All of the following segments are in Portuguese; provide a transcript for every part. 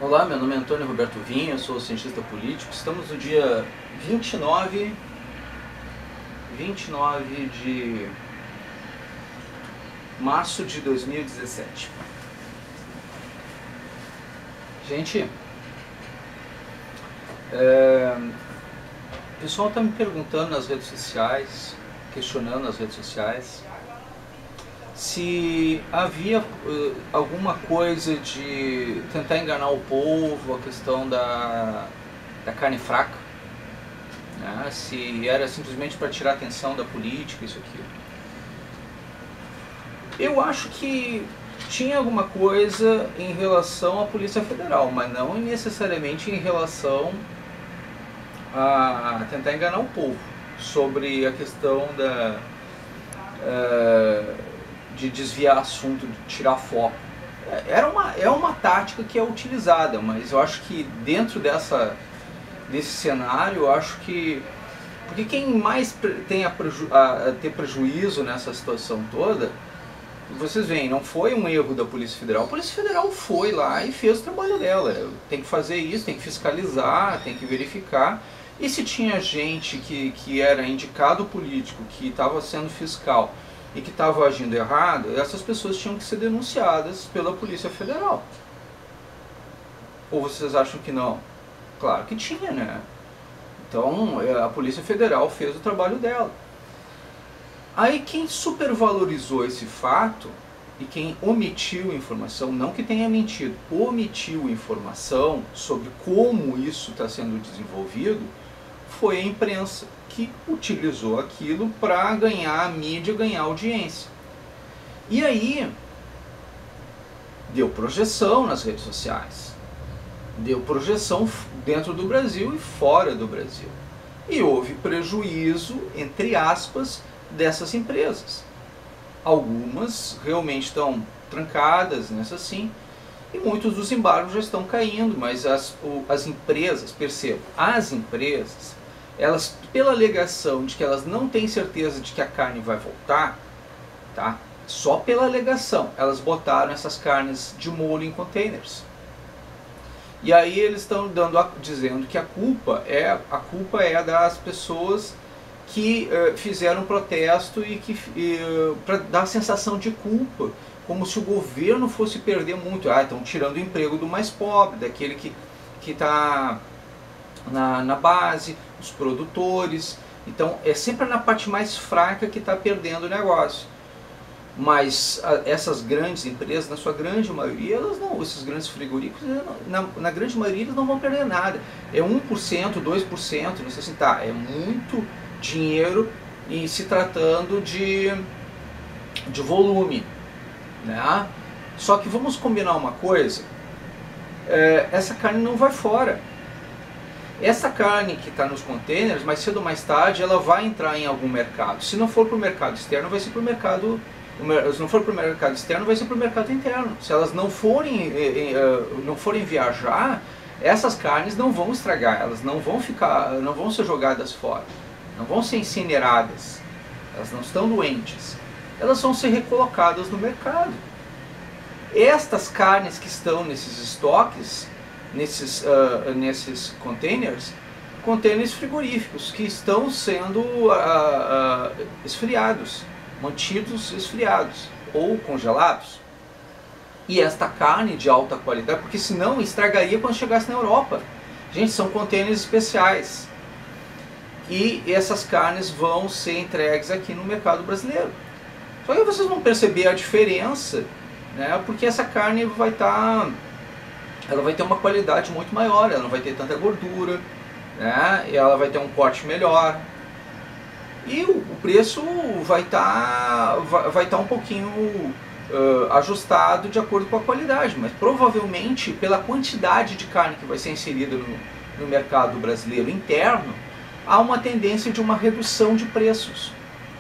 Olá, meu nome é Antônio Roberto Vinha, eu sou cientista político. Estamos no dia 29 de março de 2017. Gente, o pessoal está me perguntando nas redes sociais, questionando nas redes sociais, se havia alguma coisa de tentar enganar o povo, a questão da carne fraca, né? Se era simplesmente para tirar a atenção da política, isso aqui. Eu acho que tinha alguma coisa em relação à Polícia Federal, mas não necessariamente em relação a tentar enganar o povo sobre a questão de desviar assunto, de tirar foco. É uma tática que é utilizada, mas eu acho que dentro desse cenário, eu acho que... Porque quem mais tem a ter prejuízo nessa situação toda, vocês veem, não foi um erro da Polícia Federal. A Polícia Federal foi lá e fez o trabalho dela. Tem que fazer isso, tem que fiscalizar, tem que verificar. E se tinha gente que era indicado político, que estava sendo fiscal e que estava agindo errado, essas pessoas tinham que ser denunciadas pela Polícia Federal. Ou vocês acham que não? Claro que tinha, né? Então a Polícia Federal fez o trabalho dela. Aí quem supervalorizou esse fato e quem omitiu informação, não que tenha mentido, omitiu informação sobre como isso está sendo desenvolvido, foi a imprensa, que utilizou aquilo para ganhar mídia, ganhar audiência. E aí deu projeção nas redes sociais, deu projeção dentro do Brasil e fora do Brasil. E houve prejuízo, entre aspas, dessas empresas. Algumas realmente estão trancadas nessa sim, e muitos dos embargos já estão caindo, mas as empresas, percebam, as empresas, elas, pela alegação de que elas não têm certeza de que a carne vai voltar, tá? Só pela alegação, elas botaram essas carnes de molho em containers. E aí eles estão dizendo que a culpa é das pessoas que fizeram protesto e para dar a sensação de culpa, como se o governo fosse perder muito. Estão tirando o emprego do mais pobre, daquele que está na base, os produtores. Então é sempre na parte mais fraca que está perdendo o negócio. Mas essas grandes empresas, na sua grande maioria, elas não, esses grandes frigoríficos, na grande maioria eles não vão perder nada. É 1%, 2%, não sei se tá, é muito dinheiro e se tratando de volume, né? Só que vamos combinar uma coisa, essa carne não vai fora. Essa carne que está nos containers, mais cedo ou mais tarde, ela vai entrar em algum mercado. Se não for para o mercado externo, vai ser para o mercado... Se não for para o mercado externo, vai ser para o mercado interno. Se elas não forem viajar, essas carnes não vão estragar, elas não vão ser jogadas fora, não vão ser incineradas, elas não estão doentes, elas vão ser recolocadas no mercado. Estas carnes que estão nesses estoques, nesses containers frigoríficos, que estão sendo esfriados, mantidos esfriados ou congelados. E esta carne de alta qualidade, porque senão estragaria quando chegasse na Europa. Gente, são containers especiais. E essas carnes vão ser entregues aqui no mercado brasileiro. Só que vocês vão perceber a diferença, né? Porque essa carne ela vai ter uma qualidade muito maior, ela não vai ter tanta gordura, né? E ela vai ter um corte melhor. E o preço vai estar um pouquinho ajustado de acordo com a qualidade, mas provavelmente pela quantidade de carne que vai ser inserida no mercado brasileiro interno, há uma tendência de uma redução de preços.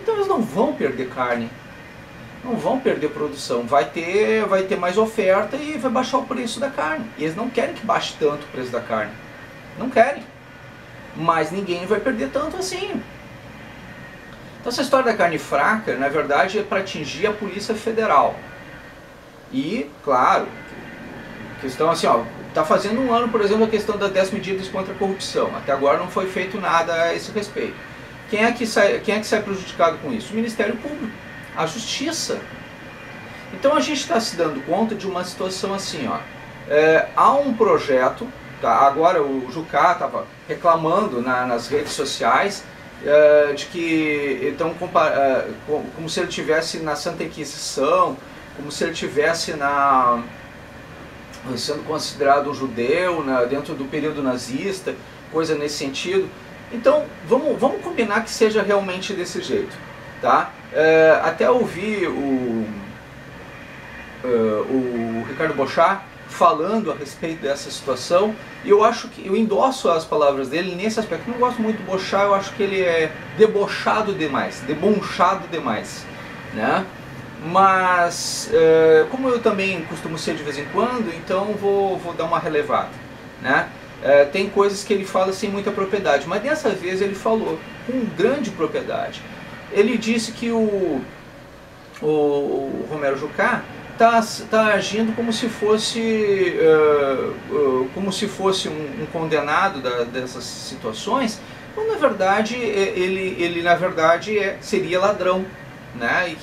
Então eles não vão perder carne, não vão perder produção, vai ter mais oferta e vai baixar o preço da carne. E eles não querem que baixe tanto o preço da carne, não querem, mas ninguém vai perder tanto assim. Então essa história da carne fraca, na verdade, é para atingir a Polícia Federal. E, claro, questão assim, está fazendo um ano, por exemplo, a questão das 10 medidas contra a corrupção. Até agora não foi feito nada a esse respeito. Quem é que sai prejudicado com isso? O Ministério Público, a Justiça. Então a gente está se dando conta de uma situação assim, ó. Há um projeto, tá? Agora o Jucá estava reclamando nas redes sociais de que então como se ele estivesse na Santa Inquisição, como se ele estivesse sendo considerado um judeu dentro do período nazista, coisa nesse sentido. Então vamos combinar que seja realmente desse jeito, tá? Até ouvi o Ricardo Boechat falando a respeito dessa situação, e eu acho que eu endosso as palavras dele nesse aspecto. Eu não gosto muito do Boechat, eu acho que ele é debochado demais, né? Mas como eu também costumo ser de vez em quando, então vou dar uma relevada, né? Tem coisas que ele fala sem muita propriedade, mas dessa vez ele falou com grande propriedade. Ele disse que o Romero Jucá está agindo como se fosse um condenado dessas situações, quando na verdade ele na verdade seria ladrão, né?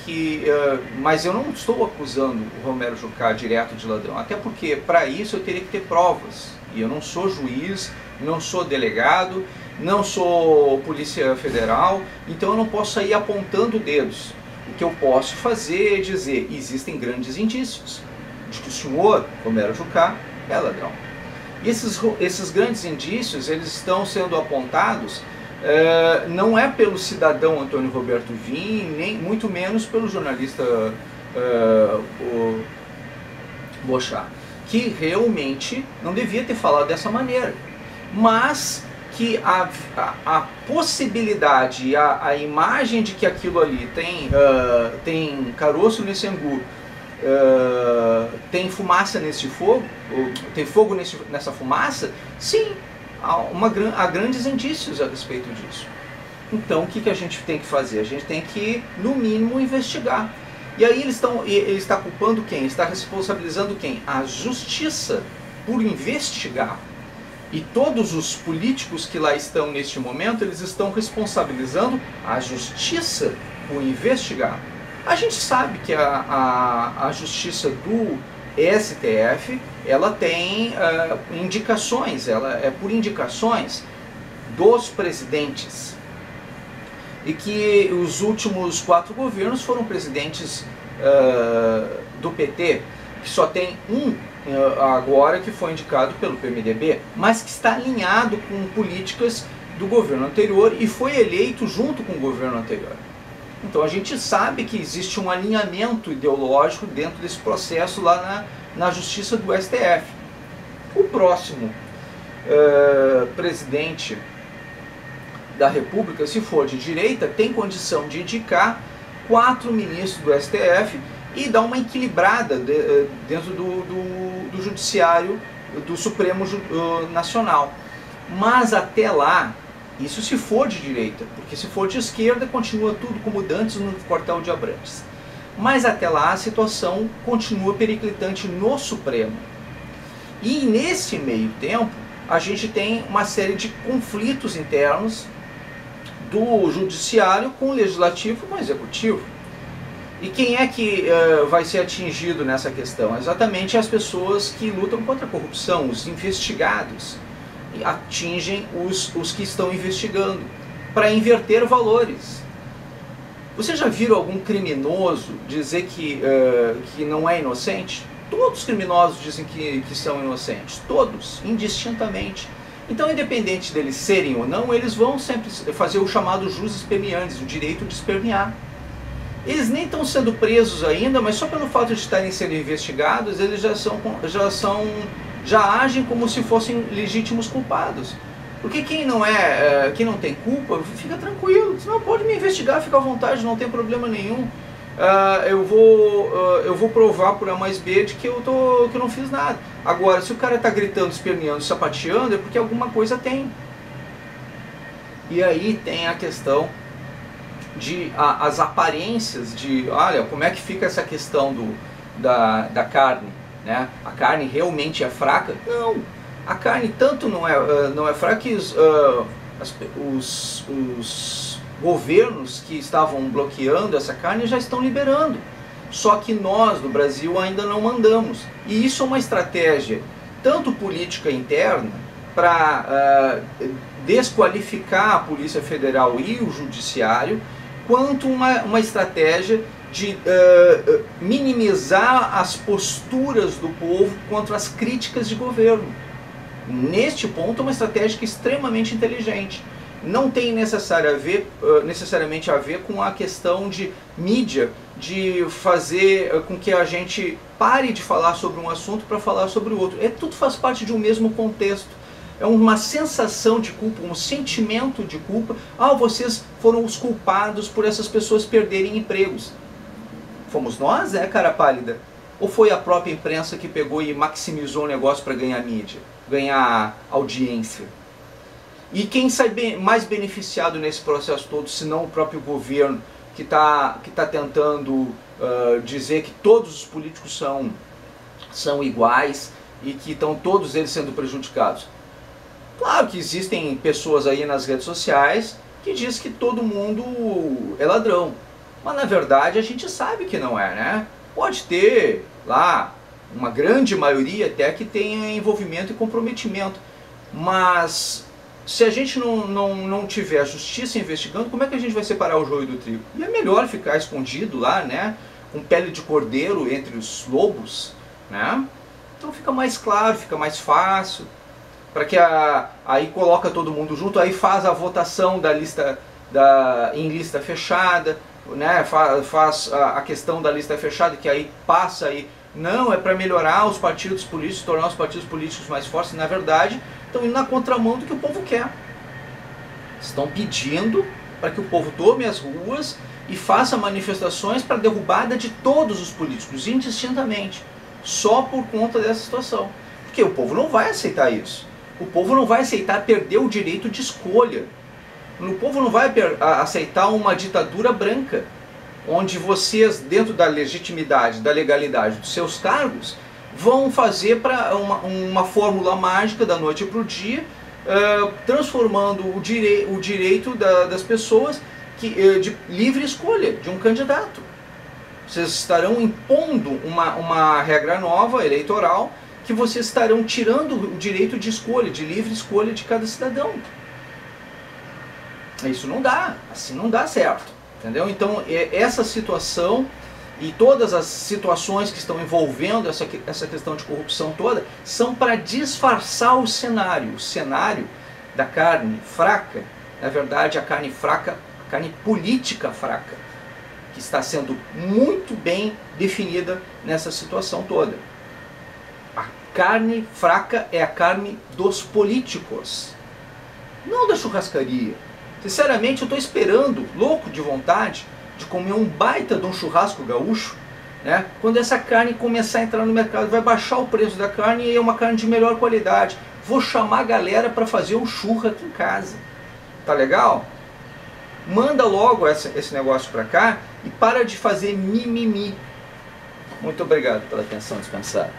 Mas eu não estou acusando o Romero Jucá direto de ladrão, até porque para isso eu teria que ter provas, e eu não sou juiz, não sou delegado, não sou polícia federal, então eu não posso sair apontando dedos. O que eu posso fazer é dizer: existem grandes indícios de que o senhor Romero Jucá é ladrão. E esses grandes indícios, eles estão sendo apontados não é pelo cidadão Antônio Roberto Vim, nem muito menos pelo jornalista Boechat, que realmente não devia ter falado dessa maneira, mas que a possibilidade, a imagem de que aquilo ali tem caroço nesse angu, tem fumaça nesse fogo, tem fogo nessa fumaça, sim, há grandes indícios a respeito disso. Então o que a gente tem que fazer? A gente tem que, no mínimo, investigar. E aí ele está culpando quem? Está responsabilizando quem? A Justiça por investigar. E todos os políticos que lá estão neste momento, eles estão responsabilizando a Justiça por investigar. A gente sabe que a Justiça do STF, ela tem indicações, ela é por indicações dos presidentes. E que os últimos 4 governos foram presidentes do PT, que só tem um agora que foi indicado pelo PMDB, mas que está alinhado com políticas do governo anterior e foi eleito junto com o governo anterior. Então a gente sabe que existe um alinhamento ideológico dentro desse processo lá na Justiça do STF. O próximo presidente da República, se for de direita, tem condição de indicar 4 ministros do STF e dar uma equilibrada dentro do Judiciário, do Supremo Nacional. Mas até lá, isso se for de direita, porque se for de esquerda continua tudo como dantes no quartel de Abrantes. Mas até lá a situação continua periclitante no Supremo. E nesse meio tempo a gente tem uma série de conflitos internos do Judiciário com o Legislativo e com o Executivo. E quem é que vai ser atingido nessa questão? Exatamente as pessoas que lutam contra a corrupção, os investigados. E atingem os que estão investigando, para inverter valores. Vocês já viram algum criminoso dizer que não é inocente? Todos os criminosos dizem que são inocentes, todos, indistintamente. Então, independente deles serem ou não, eles vão sempre fazer o chamado jus espermiandis, o direito de espernear. Eles nem estão sendo presos ainda, mas só pelo fato de estarem sendo investigados, eles já agem como se fossem legítimos culpados. Porque quem não tem culpa, fica tranquilo, não pode me investigar, fica à vontade, não tem problema nenhum. Eu vou provar por A mais B de que eu não fiz nada. Agora, se o cara está gritando, esperneando, sapateando, é porque alguma coisa tem. E aí tem a questão as aparências de, olha, como é que fica essa questão da carne, né? A carne realmente é fraca? Não, a carne tanto não é fraca que os governos que estavam bloqueando essa carne já estão liberando. Só que nós, no Brasil, ainda não mandamos. E isso é uma estratégia, tanto política interna, para desqualificar a Polícia Federal e o Judiciário, quanto uma estratégia de minimizar as posturas do povo contra as críticas de governo. Neste ponto, é uma estratégia extremamente inteligente. Não tem necessariamente a ver com a questão de mídia, de fazer com que a gente pare de falar sobre um assunto para falar sobre o outro. Tudo faz parte de um mesmo contexto. É uma sensação de culpa, um sentimento de culpa. Vocês foram os culpados por essas pessoas perderem empregos. Fomos nós, cara pálida? Ou foi a própria imprensa que pegou e maximizou o negócio para ganhar mídia, ganhar audiência? E quem sai mais beneficiado nesse processo todo, se não o próprio governo, que tá tentando dizer que todos os políticos são iguais e que estão todos eles sendo prejudicados? Claro que existem pessoas aí nas redes sociais que dizem que todo mundo é ladrão. Mas na verdade a gente sabe que não é, né? Pode ter lá uma grande maioria até que tenha envolvimento e comprometimento. Mas se a gente não tiver a justiça investigando, como é que a gente vai separar o joio do trigo? E é melhor ficar escondido lá, né? Com pele de cordeiro entre os lobos, né? Então fica mais claro, fica mais fácil. Para que aí coloca todo mundo junto, aí faz a votação da lista em lista fechada, né? Faz a questão da lista fechada, que aí passa aí. Não, é para melhorar os partidos políticos, tornar os partidos políticos mais fortes. Na verdade, estão indo na contramão do que o povo quer. Estão pedindo para que o povo tome as ruas e faça manifestações para a derrubada de todos os políticos, indistintamente, só por conta dessa situação. Porque o povo não vai aceitar isso. O povo não vai aceitar perder o direito de escolha. O povo não vai aceitar uma ditadura branca, onde vocês, dentro da legitimidade, da legalidade dos seus cargos, vão fazer para uma fórmula mágica da noite para o dia, transformando o direito das pessoas de livre escolha de um candidato. Vocês estarão impondo uma regra nova, eleitoral, que vocês estarão tirando o direito de escolha, de livre escolha de cada cidadão. Isso não dá, assim não dá certo, entendeu? Então essa situação e todas as situações que estão envolvendo essa questão de corrupção toda são para disfarçar o cenário da carne fraca, na verdade a carne fraca, a carne política fraca, que está sendo muito bem definida nessa situação toda. A carne fraca é a carne dos políticos, não da churrascaria. Sinceramente, eu estou esperando, louco de vontade, de comer um baita de um churrasco gaúcho, né? Quando essa carne começar a entrar no mercado, vai baixar o preço da carne e é uma carne de melhor qualidade. Vou chamar a galera para fazer um churra aqui em casa. Tá legal? Manda logo esse negócio para cá e para de fazer mimimi. Muito obrigado pela atenção dispensada.